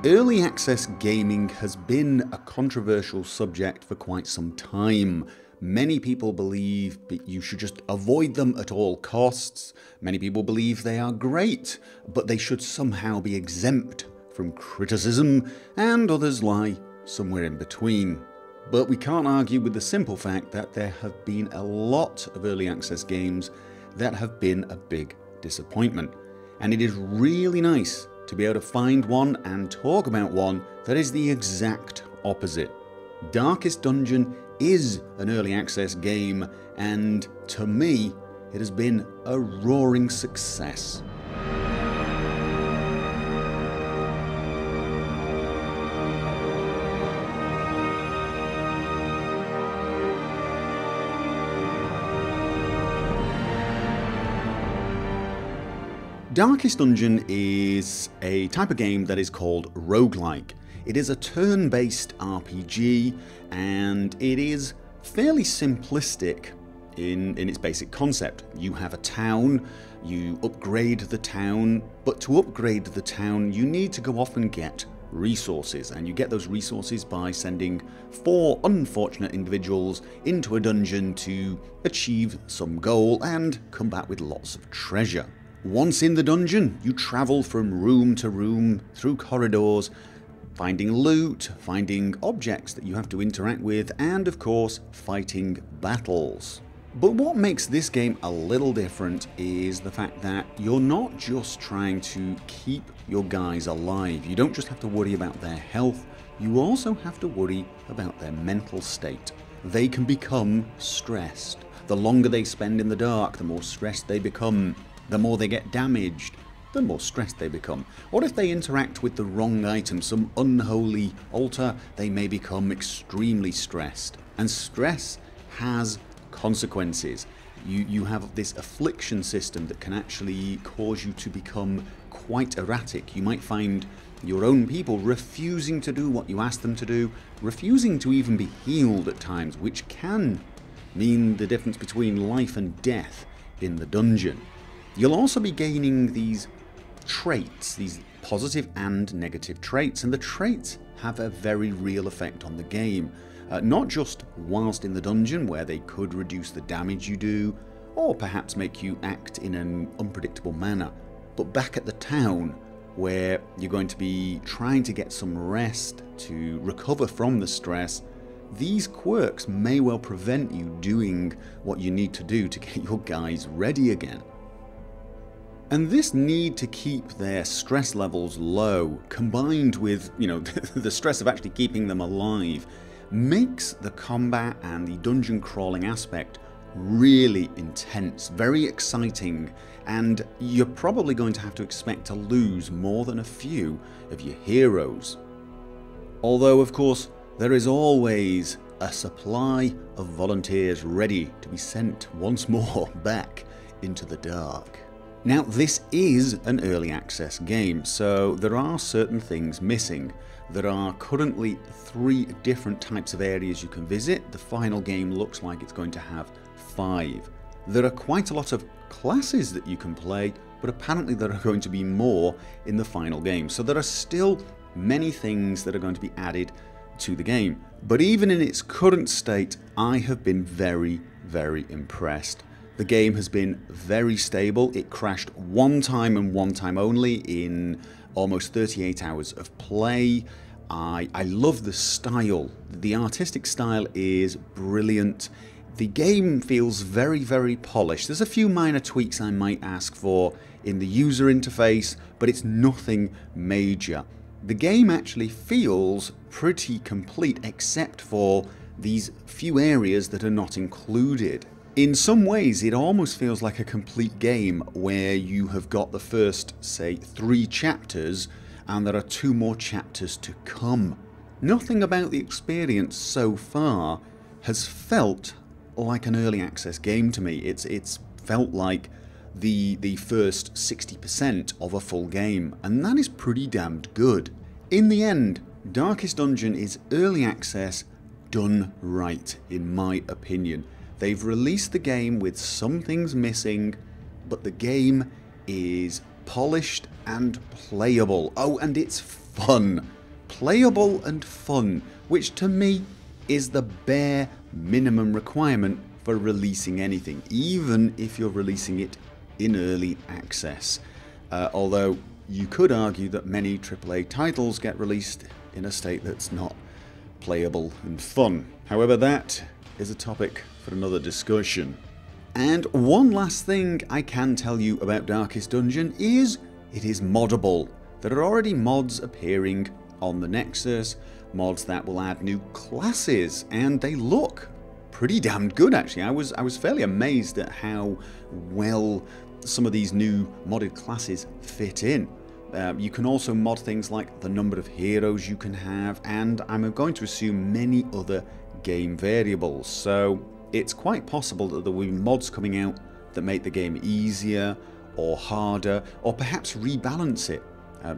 Early access gaming has been a controversial subject for quite some time. Many people believe that you should just avoid them at all costs. Many people believe they are great, but they should somehow be exempt from criticism, and others lie somewhere in between. But we can't argue with the simple fact that there have been a lot of early access games that have been a big disappointment. And it is really nice to be able to find one and talk about one that is the exact opposite. Darkest Dungeon is an early access game, and to me, it has been a roaring success. Darkest Dungeon is a type of game that is called roguelike. It is a turn-based RPG, and it is fairly simplistic in its basic concept. You have a town, you upgrade the town, but to upgrade the town you need to go off and get resources, and you get those resources by sending 4 unfortunate individuals into a dungeon to achieve some goal and come back with lots of treasure. Once in the dungeon, you travel from room to room, through corridors, finding loot, finding objects that you have to interact with, and of course, fighting battles. But what makes this game a little different is the fact that you're not just trying to keep your guys alive. You don't just have to worry about their health, you also have to worry about their mental state. They can become stressed. The longer they spend in the dark, the more stressed they become. The more they get damaged, the more stressed they become. Or if they interact with the wrong item, some unholy altar, they may become extremely stressed. And stress has consequences. You have this affliction system that can actually cause you to become quite erratic. You might find your own people refusing to do what you ask them to do, refusing to even be healed at times, which can mean the difference between life and death in the dungeon. You'll also be gaining these traits, these positive and negative traits, and the traits have a very real effect on the game. Not just whilst in the dungeon, where they could reduce the damage you do, or perhaps make you act in an unpredictable manner, but back at the town, where you're going to be trying to get some rest to recover from the stress. These quirks may well prevent you doing what you need to do to get your guys ready again. And this need to keep their stress levels low, combined with, the stress of actually keeping them alive, makes the combat and the dungeon crawling aspect really intense, very exciting, and you're probably going to have to expect to lose more than a few of your heroes. Although, of course, there is always a supply of volunteers ready to be sent once more back into the dark. Now, this is an early access game, so there are certain things missing. There are currently 3 different types of areas you can visit. The final game looks like it's going to have 5. There are quite a lot of classes that you can play, but apparently there are going to be more in the final game. So there are still many things that are going to be added to the game. But even in its current state, I have been very, very impressed. The game has been very stable. It crashed one time and one time only in almost 38 hours of play. I love the style. The artistic style is brilliant. The game feels very, very polished. There's a few minor tweaks I might ask for in the user interface, but it's nothing major. The game actually feels pretty complete except for these few areas that are not included. In some ways, it almost feels like a complete game where you have got the first, say, 3 chapters and there are 2 more chapters to come. Nothing about the experience so far has felt like an early access game to me. It's felt like the first 60% of a full game, and that is pretty damned good. In the end, Darkest Dungeon is early access done right, in my opinion. They've released the game with some things missing, but the game is polished and playable. Oh, and it's fun. Playable and fun, which to me is the bare minimum requirement for releasing anything, even if you're releasing it in early access. Although you could argue that many AAA titles get released in a state that's not playable and fun. However, that is a topic for another discussion. And one last thing I can tell you about Darkest Dungeon is it is moddable. There are already mods appearing on the Nexus, mods that will add new classes, and they look pretty damn good actually. I was fairly amazed at how well some of these new modded classes fit in. You can also mod things like the number of heroes you can have, and I'm going to assume many other game variables. So it's quite possible that there will be mods coming out that make the game easier or harder, or perhaps rebalance it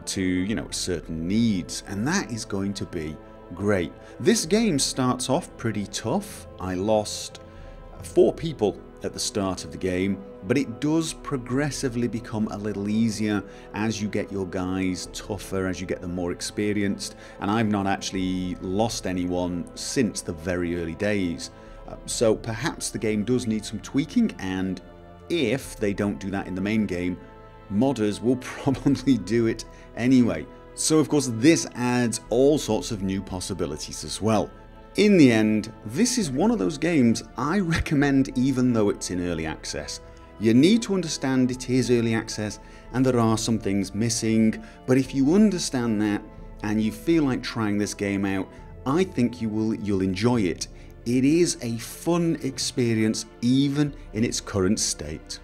to, you know, certain needs, and that is going to be great. This game starts off pretty tough. I lost 4 people at the start of the game, but it does progressively become a little easier as you get your guys tougher, as you get them more experienced, and I've not actually lost anyone since the very early days. So perhaps the game does need some tweaking, and if they don't do that in the main game, modders will probably do it anyway. So of course this adds all sorts of new possibilities as well. In the end, this is one of those games I recommend even though it's in early access. You need to understand it is early access and there are some things missing, but if you understand that and you feel like trying this game out, I think you'll enjoy it. It is a fun experience even in its current state.